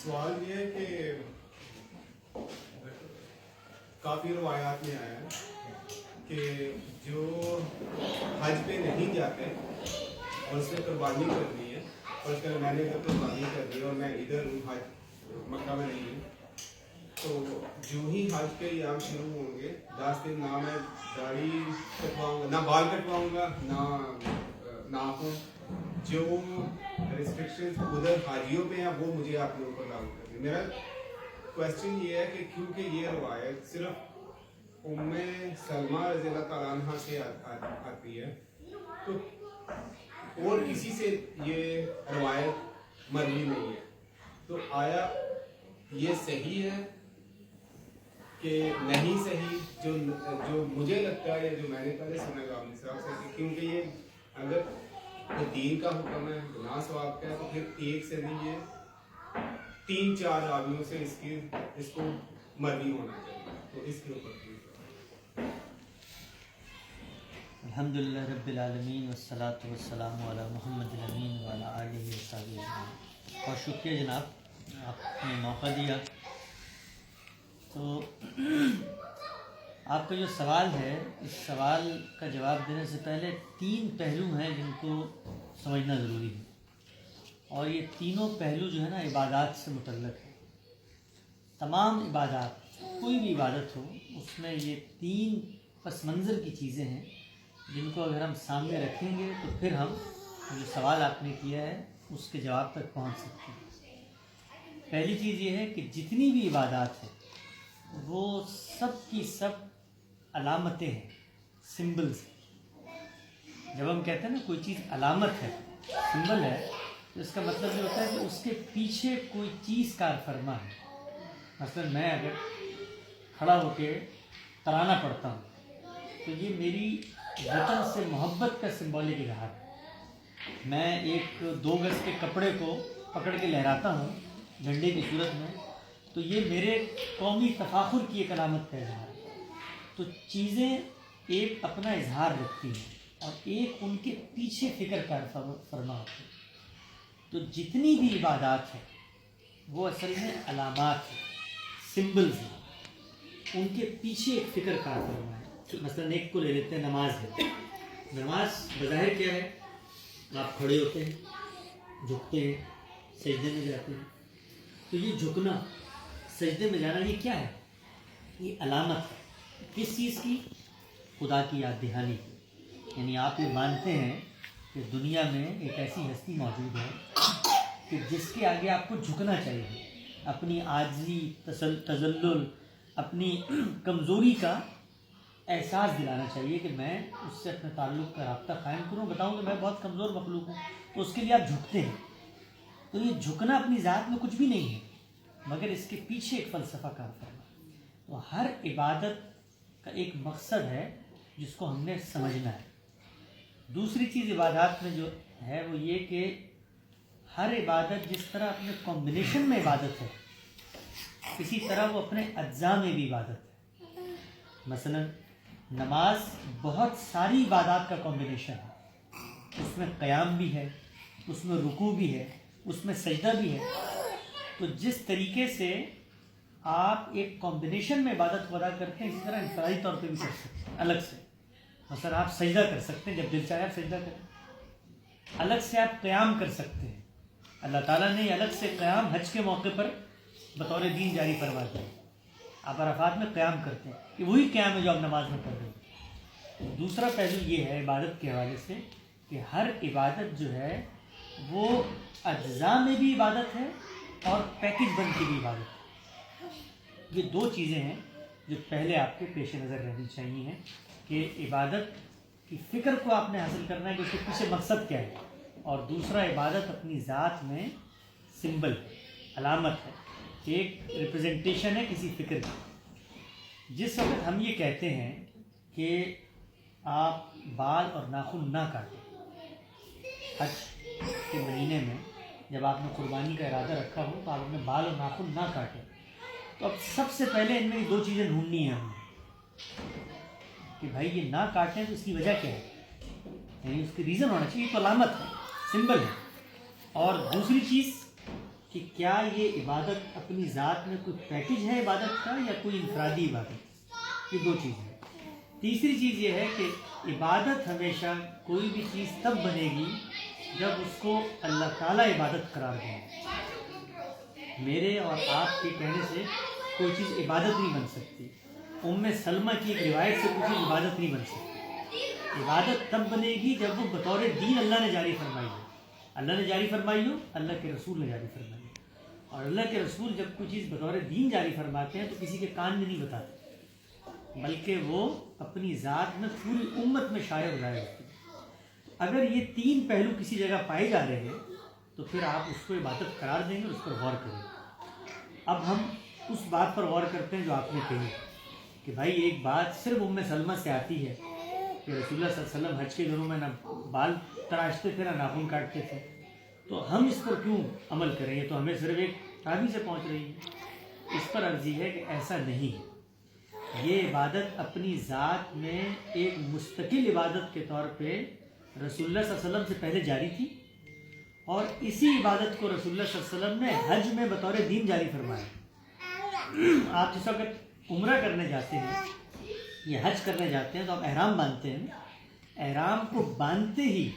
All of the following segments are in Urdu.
سوال یہ ہے کہ کافی روایات میں آیا ہے کہ جو حج پہ نہیں جاتے اور اس نے قربانی کرنی ہے، اور اس میں نے اگر قربانی کرنی ہے اور میں ادھر ہوں، حج مکہ میں نہیں ہوں، تو جو ہی حج کے ایام شروع ہوں گے 10 دن نہ میں داڑھی کٹواؤں گا، نہ بال کٹواؤں گا، نہ ناخن، جو ریسٹرکشنز ادھر حاجیوں پہ ہیں وہ مجھے اپنے اوپر لاگو کرنی۔ میرا کویسچن یہ ہے کہ کیونکہ یہ روایت صرف ام سلمہ رضی اللہ تعالیٰ عنہ سے آتی ہے، تو اور کسی سے یہ روایت مروی نہیں ہے، تو آیا یہ صحیح ہے کہ نہیں صحیح؟ جو مجھے لگتا ہے، جو میں نے پہلے سنا ہے صاحب سے، کہ کیونکہ یہ اگر دین کا حکم ہے، گناہ ثواب کا ہے، تو پھر ایک سے نہیں، یہ 3-4 راویوں سے اس کو مروی ہونا چاہیے، تو اس کے اوپر الحمدللہ رب العالمین والصلاة والسلام علی محمد الامین وعلی آلہ وصحبہ اجمعین۔ بہت شکریہ جناب، آپ نے موقع دیا۔ تو آپ کا جو سوال ہے، اس سوال کا جواب دینے سے پہلے 3 پہلو ہیں جن کو سمجھنا ضروری ہے، اور یہ تینوں پہلو جو ہے نا عبادات سے متعلق ہے۔ تمام عبادات، کوئی بھی عبادت ہو، اس میں یہ 3 پس منظر کی چیزیں ہیں جن کو اگر ہم سامنے رکھیں گے تو پھر ہم جو سوال آپ نے کیا ہے اس کے جواب تک پہنچ سکتے ہیں۔ پہلی چیز یہ ہے کہ جتنی بھی عبادات ہیں وہ سب کی سب علامتیں ہیں، سمبلز ہیں۔ جب ہم کہتے ہیں نا کوئی چیز علامت ہے، سمبل ہے، تو اس کا مطلب یہ ہوتا ہے کہ اس کے پیچھے کوئی چیز کار فرما ہے۔ مثلا میں اگر کھڑا ہو کے ترانہ پڑھتا ہوں تو یہ میری وطن سے محبت کا سمبولک اظہار ہے۔ میں ایک 2 گز کے کپڑے کو پکڑ کے لہراتا ہوں جھنڈے کی صورت میں، تو یہ میرے قومی تفاخر کی ایک علامت کا اظہار ہے۔ تو چیزیں ایک اپنا اظہار رکھتی ہیں اور ایک ان کے پیچھے فکر کا فرما ہوتی ہے۔ تو جتنی بھی عبادات ہیں وہ اصل میں علامات ہیں، سمبلز ہیں، ان کے پیچھے ایک فکر کا فرما ہے۔ مثلا ایک کو لے لیتے ہیں، نماز ہے۔ نماز بظاہر کیا ہے؟ آپ کھڑے ہوتے ہیں، جھکتے ہیں، سجدے میں جاتے ہیں۔ تو یہ جھکنا، سجدے میں جانا، یہ کیا ہے؟ یہ علامت ہے۔ کس چیز کی؟ خدا کی یاد دہانی کی۔ یعنی آپ یہ مانتے ہیں کہ دنیا میں ایک ایسی ہستی موجود ہے کہ جس کے آگے آپ کو جھکنا چاہیے، اپنی عاجزی، تذلل، اپنی کمزوری کا احساس دلانا چاہیے کہ میں اس سے اپنے تعلق کا رابطہ قائم کروں، بتاؤں کہ میں بہت کمزور مخلوق ہوں، تو اس کے لیے آپ جھکتے ہیں۔ تو یہ جھکنا اپنی ذات میں کچھ بھی نہیں ہے، مگر اس کے پیچھے ایک فلسفہ کار فرما۔ تو ہر عبادت کا ایک مقصد ہے جس کو ہم نے سمجھنا ہے۔ دوسری چیز عبادات میں جو ہے وہ یہ کہ ہر عبادت جس طرح اپنے کمبینیشن میں عبادت ہے، اسی طرح وہ اپنے اجزاء میں بھی عبادت ہے۔ مثلا نماز بہت ساری عبادات کا کمبینیشن ہے، اس میں قیام بھی ہے، اس میں رکوع بھی ہے، اس میں سجدہ بھی ہے۔ تو جس طریقے سے آپ ایک کمبینیشن میں عبادت ادا کرتے ہیں، اسی طرح انفرادی طور پہ بھی کر سکتے ہیں الگ سے۔ مثلا آپ سجدہ کر سکتے ہیں، جب دل چاہے آپ سجدہ کریں۔ الگ سے آپ قیام کر سکتے ہیں۔ اللہ تعالیٰ نے الگ سے قیام حج کے موقع پر بطور دین جاری فرما دیا۔ آپ عرفات میں قیام کرتے ہیں، کہ وہی قیام ہے جو آپ نماز میں پڑھ رہے ہیں۔ دوسرا پہلو یہ ہے عبادت کے حوالے سے کہ ہر عبادت جو ہے وہ اجزاء میں بھی عبادت ہے اور پیکج بن کے بھی عبادت ہے۔ یہ 2 چیزیں ہیں جو پہلے آپ کے پیش نظر رہنی چاہیے ہیں کہ عبادت کی فکر کو آپ نے حاصل کرنا ہے کہ اس کے پیچھے مقصد کیا ہے، اور دوسرا عبادت اپنی ذات میں سمبل ہے، علامت ہے، ایک ریپرزنٹیشن ہے کسی فکر کی۔ جس وقت ہم یہ کہتے ہیں کہ آپ بال اور ناخن نہ کاٹیں، حج کے مہینے میں جب آپ نے قربانی کا ارادہ رکھا ہو تو آپ اپنے بال اور ناخن نہ کاٹیں، تو اب سب سے پہلے ان میں 2 چیزیں ڈھونڈنی ہیں ہمیں کہ بھائی یہ نہ کاٹیں تو اس کی وجہ کیا ہے، یعنی اس کی ریزن ہونا چاہیے۔ تو علامت ہے، سمبل ہے۔ اور دوسری چیز کہ کیا یہ عبادت اپنی ذات میں کوئی پیکج ہے عبادت کا یا کوئی انفرادی عبادت؟ یہ دو چیزیں ہیں۔ تیسری چیز یہ ہے کہ عبادت ہمیشہ کوئی بھی چیز تب بنے گی جب اس کو اللہ تعالیٰ عبادت قرار دیں۔ میرے اور آپ کے کہنے سے کوئی چیز عبادت نہیں بن سکتی۔ ام سلمہ کی ایک روایت سے کوئی چیز عبادت نہیں بن سکتی۔ عبادت تب بنے گی جب وہ بطور دین اللہ نے جاری فرمائی ہو، اللہ نے جاری فرمائی ہو، اللہ کے رسول نے جاری فرمائی ہو۔ اور اللہ کے رسول جب کوئی چیز بطور دین جاری فرماتے ہیں تو کسی کے کان میں نہیں بتاتے، بلکہ وہ اپنی ذات میں پوری امت میں شائع ہو جائے ہوتی ہے۔ اگر یہ تین پہلو کسی جگہ پائے جا رہے ہیں تو پھر آپ اس کو عبادت قرار دیں گے اور اس پر غور کریں گے۔ اب ہم اس بات پر غور کرتے ہیں جو آپ نے کہی کہ بھائی ایک بات صرف ام سلمہ سے آتی ہے کہ رسول اللہ صلی اللہ علیہ وسلم حج کے دنوں میں نہ بال تراشتے تھے نہ ناخن کاٹتے تھے، تو ہم اس پر کیوں عمل کریں؟ یہ تو ہمیں صرف ایک تابع سے پہنچ رہی ہے۔ اس پر عرض یہ ہے کہ ایسا نہیں ہے۔ یہ عبادت اپنی ذات میں ایک مستقل عبادت کے طور پہ رسول اللہ صلی اللہ علیہ وسلم سے پہلے جاری تھی، اور اسی عبادت کو رسول اللہ صلی اللہ علیہ وسلم نے حج میں بطور دین جاری فرمایا۔ آپ جس وقت عمرہ کرنے جاتے ہیں یا حج کرنے جاتے ہیں تو آپ احرام باندھتے ہیں۔ احرام کو باندھتے ہی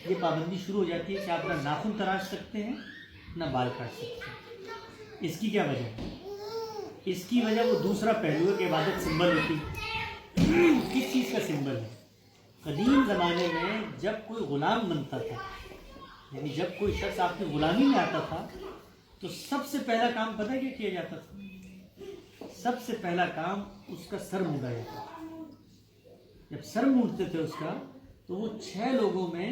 یہ پابندی شروع ہو جاتی ہے کہ آپ نہ ناخن تراش سکتے ہیں نہ بال کاٹ سکتے ہیں۔ اس کی کیا وجہ ہے؟ اس کی وجہ وہ دوسرا پہلو ہے کہ عبادت سمبل ہوتی ہے۔ کس چیز کا سمبل ہے؟ قدیم زمانے میں جب کوئی غلام بنتا تھا، یعنی جب کوئی شخص آپ کی غلامی میں آتا تھا، تو سب سے پہلا کام پتہ ہے کیا کیا جاتا تھا؟ سب سے پہلا کام اس کا سر مونڈا جاتا تھا۔ جب سر مونڈتے تھے اس کا تو وہ 6 لوگوں میں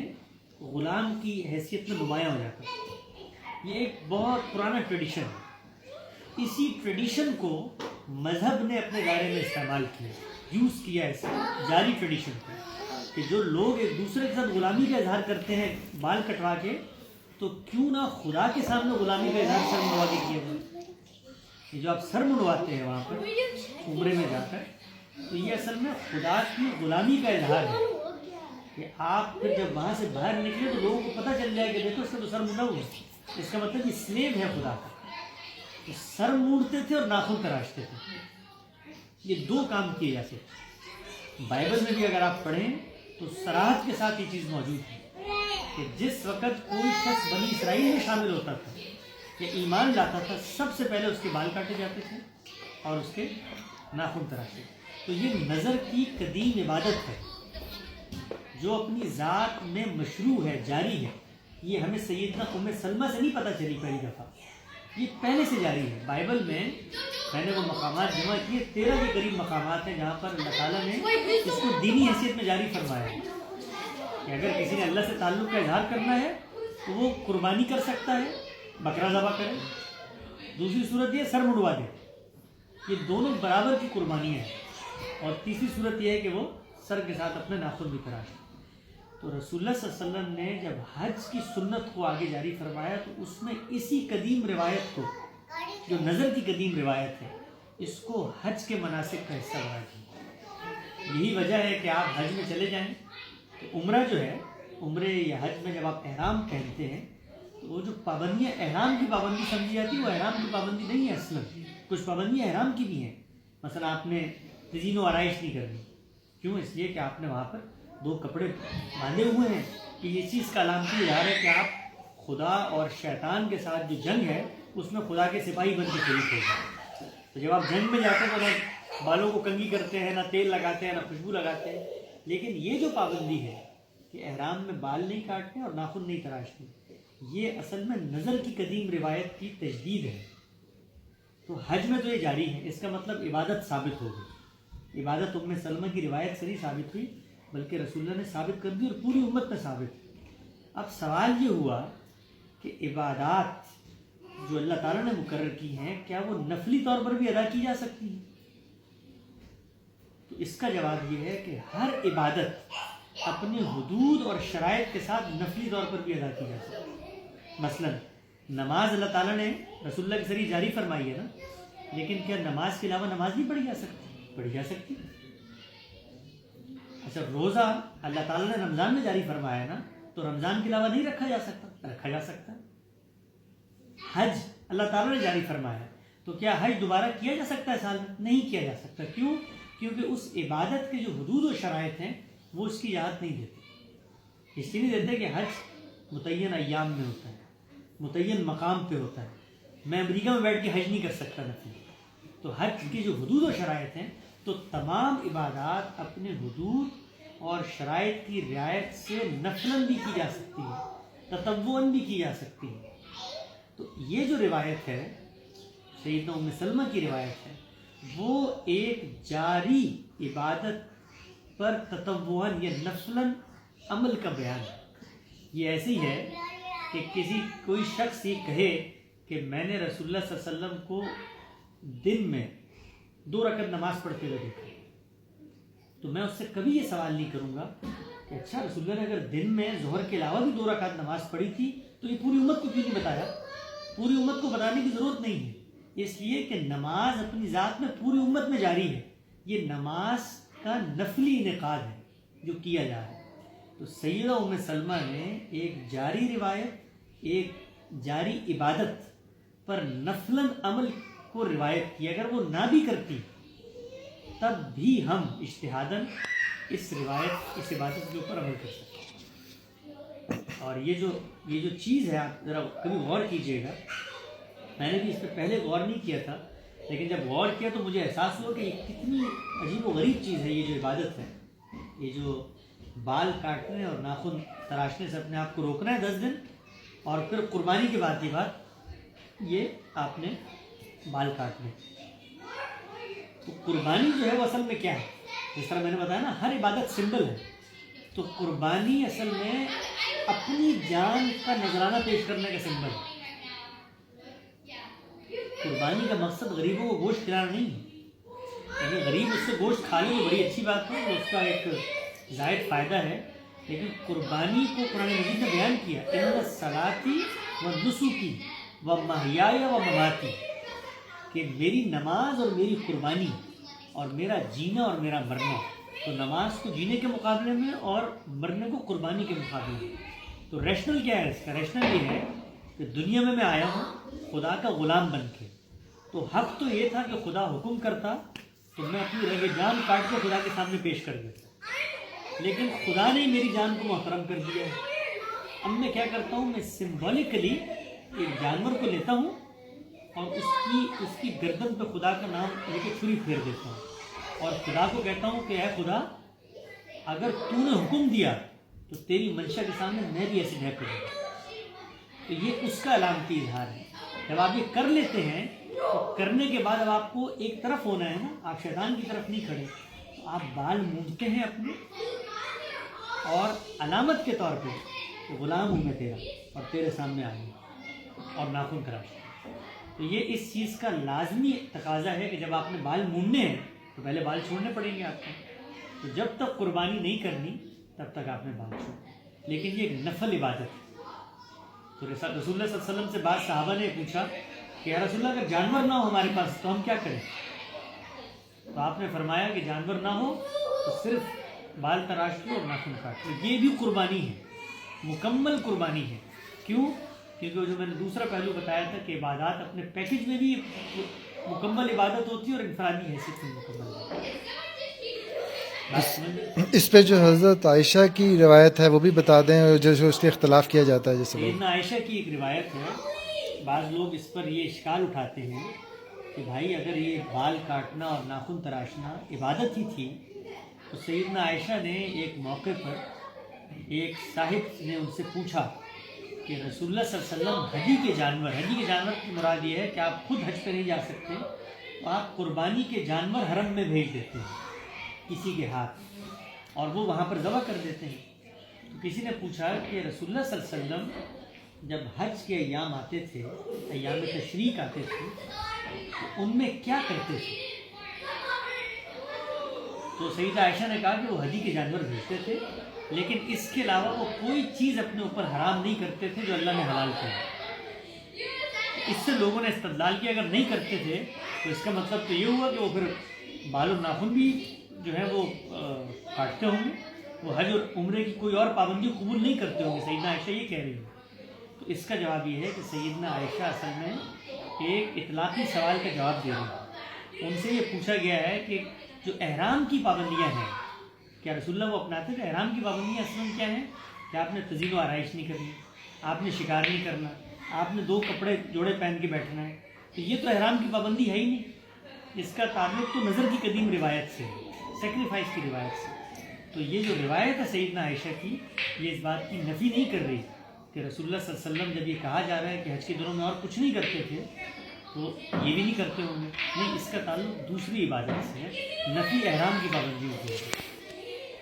غلام کی حیثیت میں نمایاں ہو جاتا تھا۔ یہ ایک بہت پرانا ٹریڈیشن ہے۔ اسی ٹریڈیشن کو مذہب نے اپنے دائرے میں استعمال کیا، یوز کیا، ایسے جاری ٹریڈیشن کو کہ جو لوگ ایک دوسرے کے ساتھ غلامی کا اظہار کرتے ہیں بال کٹوا کے، تو کیوں نہ خدا کے سامنے غلامی کا اظہار سر منڈوا کے کیا جائے۔ یہ جو آپ سر منڈواتے ہیں وہاں پر عمرے میں جا کر، تو یہ اصل میں خدا کی غلامی کا اظہار ہے کہ آپ پھر جب وہاں سے باہر نکلے تو لوگوں کو پتہ چل جائے کہ دیکھو اس کا تو سر منڈا ہوا ہے، اس کا مطلب یہ سلیو ہے خدا کا۔ تو سر مونڈتے تھے اور ناخن تراشتے تھے۔ یہ دو کام کیے جاتے تھے۔ بائبل میں بھی اگر آپ پڑھیں تو صراحت کے ساتھ یہ چیز موجود ہے کہ جس وقت کوئی شخص بنی اسرائیل میں شامل ہوتا تھا یا ایمان لاتا تھا، سب سے پہلے اس کے بال کاٹے جاتے تھے اور اس کے ناخن تراشے۔ تو یہ نظر کی قدیم عبادت ہے جو اپنی ذات میں مشروع ہے، جاری ہے۔ یہ ہمیں سیدنا ام سلمہ سے نہیں پتہ چلی پہلی دفعہ، یہ پہلے سے جاری ہے۔ بائبل میں نے وہ مقامات جمع کیے، 13 کے قریب مقامات ہیں جہاں پر اللہ تعالیٰ نے اس کو دینی حیثیت میں جاری فرمایا ہے کہ اگر کسی نے اللہ سے تعلق کا اظہار کرنا ہے تو وہ قربانی کر سکتا ہے، بکرا ذبح کرے۔ دوسری صورت یہ سر منڈوا دے، یہ دونوں برابر کی قربانیاں ہیں۔ اور تیسری صورت یہ ہے کہ وہ سر کے ساتھ اپنے ناخن بھی کرائے۔ تو رسول اللہ صلی اللہ علیہ وسلم نے جب حج کی سنت کو آگے جاری فرمایا تو اس میں اسی قدیم روایت کو، جو نظر کی قدیم روایت ہے، اس کو حج کے مناسک کا حصہ بنا دیا۔ یہی وجہ ہے کہ آپ حج میں چلے جائیں تو عمرہ جو ہے، عمرے یا حج میں جب آپ احرام پہنتے ہیں تو وہ جو پابندیاں احرام کی پابندی سمجھی جاتی ہے وہ احرام کی پابندی نہیں ہے۔ اصلاً کچھ پابندیاں احرام کی بھی ہیں، مثلا آپ نے تزئین و آرائش نہیں کرنی۔ کیوں؟ اس لیے کہ آپ نے وہاں پر 2 کپڑے باندھے ہوئے ہیں کہ یہ چیز کا علامتی اظہار ہے کہ آپ خدا اور شیطان کے ساتھ جو جنگ ہے اس میں خدا کے سپاہی بن کے شریک ہو گئے۔ تو جب آپ جنگ میں جاتے ہیں تو نہ بالوں کو کنگھی کرتے ہیں، نہ تیل لگاتے ہیں، نہ خوشبو لگاتے ہیں۔ لیکن یہ جو پابندی ہے کہ احرام میں بال نہیں کاٹتے اور ناخن نہیں تراشتے، یہ اصل میں نظر کی قدیم روایت کی تجدید ہے۔ تو حج میں تو یہ جاری ہے، اس کا مطلب عبادت ثابت ہو گئی۔ عبادت ام سلمہ کی روایت سے نہیں ثابت ہوئی بلکہ رسول اللہ نے ثابت کر دی اور پوری امت میں ثابت۔ اب سوال یہ ہوا کہ عبادات جو اللہ تعالیٰ نے مقرر کی ہیں کیا وہ نفلی طور پر بھی ادا کی جا سکتی ہیں؟ تو اس کا جواب یہ ہے کہ ہر عبادت اپنے حدود اور شرائط کے ساتھ نفلی طور پر بھی ادا کی جا سکتی ہے۔ مثلا نماز اللہ تعالیٰ نے رسول اللہ کے ذریعے جاری فرمائی ہے نا، لیکن کیا نماز کے علاوہ نماز نہیں پڑھی جا سکتی؟ پڑھی جا سکتی۔ اچھا روزہ اللہ تعالیٰ نے رمضان میں جاری فرمایا ہے نا، تو رمضان کے علاوہ نہیں رکھا جا سکتا؟ رکھا جا سکتا۔ حج اللہ تعالیٰ نے جاری فرمایا ہے، تو کیا حج دوبارہ کیا جا سکتا ہے سال میں؟ نہیں کیا جا سکتا. کیوں؟ کیونکہ اس عبادت کے جو حدود و شرائط ہیں وہ اس کی اجازت نہیں دیتے. اس لیے نہیں دیتے کہ حج متعین ایام میں ہوتا ہے، متعین مقام پہ ہوتا ہے. میں امریکہ میں بیٹھ کے حج نہیں کر سکتا نفلی. تو حج کی جو حدود و شرائط ہیں، تو تمام عبادات اپنے حدود اور شرائط کی رعایت سے نفلاً بھی کی جا سکتی ہے، تطوعاً بھی کی جا سکتی ہے. تو یہ جو روایت ہے سیدنا ام سلمہ کی روایت ہے، وہ ایک جاری عبادت پر تطوعاً یا نفلاً عمل کا بیان ہے. یہ ایسی ہے کہ کوئی شخص یہ کہے کہ میں نے رسول اللہ صلی اللہ علیہ وسلم کو دن میں 2 رکعت نماز پڑھتے ہوئے دیکھا، تو میں اس سے کبھی یہ سوال نہیں کروں گا کہ اچھا رسول اللہ نے اگر دن میں ظہر کے علاوہ بھی 2 رکعت نماز پڑھی تھی تو یہ پوری امت کو کیوں نہیں بتایا؟ پوری امت کو بتانے کی ضرورت نہیں ہے، اس لیے کہ نماز اپنی ذات میں پوری امت میں جاری ہے. یہ نماز کا نفلی انعقاد ہے جو کیا جا رہا ہے. تو سیدہ ام سلمہ نے ایک جاری روایت، ایک جاری عبادت پر نفلاً عمل کو روایت کی. اگر وہ نہ بھی کرتی تب بھی ہم اجتہاداً اس روایت، اس عبادت کے اوپر عمل کر سکتے ہیں. اور یہ جو چیز ہے، آپ ذرا کبھی غور کیجئے گا. میں نے بھی اس پہ پہلے غور نہیں کیا تھا، لیکن جب غور کیا تو مجھے احساس ہوا کہ یہ کتنی عجیب و غریب چیز ہے. یہ جو عبادت ہے، یہ جو بال کاٹنے اور ناخن تراشنے سے اپنے آپ کو روکنا ہے 10 دن، اور پھر قربانی کے بعد یہ آپ نے بال کاٹنے. تو قربانی جو ہے وہ اصل میں کیا ہے؟ جس طرح میں نے بتایا نا، ہر عبادت سمبل ہے. تو قربانی اصل میں اپنی جان کا نذرانہ پیش کرنے کا سمبل ہے. قربانی کا مقصد غریبوں کو گوشت کھلانا نہیں ہے. اگر غریب اس سے گوشت کھا لے تو بڑی اچھی بات ہے، اس کا ایک زائد فائدہ ہے. لیکن قربانی کو قرآن مجید نے بیان کیا، ان صلاتی و نسکی و محیای و مماتی، کہ میری نماز اور میری قربانی اور میرا جینا اور میرا مرنا. تو نماز کو جینے کے مقابلے میں اور مرنے کو قربانی کے مقابلے میں. تو ریشنل کیا ہے اس کا؟ ریشنل یہ ہے کہ دنیا میں آیا ہوں خدا کا غلام بن کے. تو حق تو یہ تھا کہ خدا حکم کرتا تو میں اپنی رگ جان کاٹ کے خدا کے سامنے پیش کر دیتا، لیکن خدا نے میری جان کو محترم کر دیا ہے. اب میں کیا کرتا ہوں، میں سمبولکلی ایک جانور کو لیتا ہوں اور اس کی گردن پہ خدا کا نام لے کے چھری پھیر دیتا ہوں، اور خدا کو کہتا ہوں کہ اے خدا، اگر تو نے حکم دیا تو تیری منشا کے سامنے میں بھی ایسے ڈھہ کروں گا. تو یہ اس کا علامتی اظہار ہے. جب آپ یہ کر لیتے ہیں تو کرنے کے بعد اب آپ کو ایک طرف ہونا ہے نا، آپ شیطان کی طرف نہیں کھڑے. تو آپ بال مونڈتے ہیں اپنے، اور علامت کے طور پہ کہ غلام ہوں میں تیرا اور تیرے سامنے آئیں گا، اور ناخن تراشتے. تو یہ اس چیز کا لازمی تقاضا ہے کہ جب آپ نے بال مونڈنے ہیں تو پہلے بال چھوڑنے پڑیں گے آپ کو. تو جب تک قربانی نہیں کرنی تب تک آپ نے بال چھوڑنا. لیکن یہ ایک نفل عبادت ہے. تو رسول اللہ صلی اللہ علیہ وسلم سے بعض صحابہ نے پوچھا کہ یا رسول اللہ اگر جانور نہ ہو ہمارے پاس تو ہم کیا کریں؟ تو آپ نے فرمایا کہ جانور نہ ہو تو صرف بال تراش لو اور ناخن کاٹ لو. یہ بھی قربانی ہے، مکمل قربانی ہے. کیوں؟ کیونکہ جو میں نے دوسرا پہلو بتایا تھا کہ عبادات اپنے پیکج میں بھی مکمل عبادت ہوتی ہے اور انفرادی حیثیت میں مکمل ہوتی ہے. اس پہ جو حضرت عائشہ کی روایت ہے وہ بھی بتا دیں، جو اس پہ اختلاف کیا جاتا ہے. جیسے سیدنا عائشہ کی ایک روایت ہے، بعض لوگ اس پر یہ اشکال اٹھاتے ہیں کہ بھائی اگر یہ بال کاٹنا اور ناخن تراشنا عبادت ہی تھی تو سیدنا عائشہ نے ایک موقع پر ایک صاحب نے ان سے پوچھا کہ رسول اللہ صلی اللہ علیہ وسلم حجی کے جانور کی مراد یہ ہے کہ آپ خود حج پہ نہیں جا سکتے تو آپ قربانی کے جانور حرم میں بھیج دیتے ہیں کسی کے ہاتھ، اور وہ وہاں پر ذبح کر دیتے ہیں. تو کسی نے پوچھا کہ رسول اللہ صلی اللہ علیہ وسلم جب حج کے ایام آتے تھے، ایام تشریق آتے تھے، تو ان میں کیا کرتے تھے؟ تو سیدہ عائشہ نے کہا کہ وہ حجی کے جانور بھیجتے تھے، لیکن اس کے علاوہ وہ کوئی چیز اپنے اوپر حرام نہیں کرتے تھے جو اللہ نے حلال کیا. اس سے لوگوں نے استدلال کیا اگر نہیں کرتے تھے تو اس کا مطلب تو یہ ہوا کہ وہ پھر بال و ناخن بھی جو ہے وہ کاٹتے ہوں گے، وہ حج اور عمرے کی کوئی اور پابندی قبول نہیں کرتے ہوں گے. سیدنا عائشہ یہ کہہ رہی ہے. تو اس کا جواب یہ ہے کہ سیدنا عائشہ اصل میں ایک اطلاقی سوال کا جواب دے رہی ہیں. ان سے یہ پوچھا گیا ہے کہ جو احرام کی پابندیاں ہیں کیا رسول اللہ وہ اپناتے ہیں؟ احرام کی پابندیاں اصل میں کیا ہیں کہ آپ نے تزیین و آرائش نہیں کرنی, آپ نے شکار نہیں کرنا, آپ نے 2 کپڑے جوڑے پہن کے بیٹھنا ہے. تو یہ تو احرام کی پابندی ہے ہی نہیں. اس کا تعلق تو نظر کی قدیم روایت سے ہے, سیکریفائس کی روایت سے. تو یہ جو روایت ہے سیدنا عائشہ کی, یہ اس بات کی نفی نہیں کر رہی کہ رسول اللہ صلی اللہ علیہ وسلم جب یہ کہا جا رہا ہے کہ حج کے دنوں میں اور کچھ نہیں کرتے تھے تو یہ بھی نہیں کرتے ہوں گے. نہیں, اس کا تعلق دوسری عبادت سے ہے, نفی احرام کی پابندی ہوتی ہے.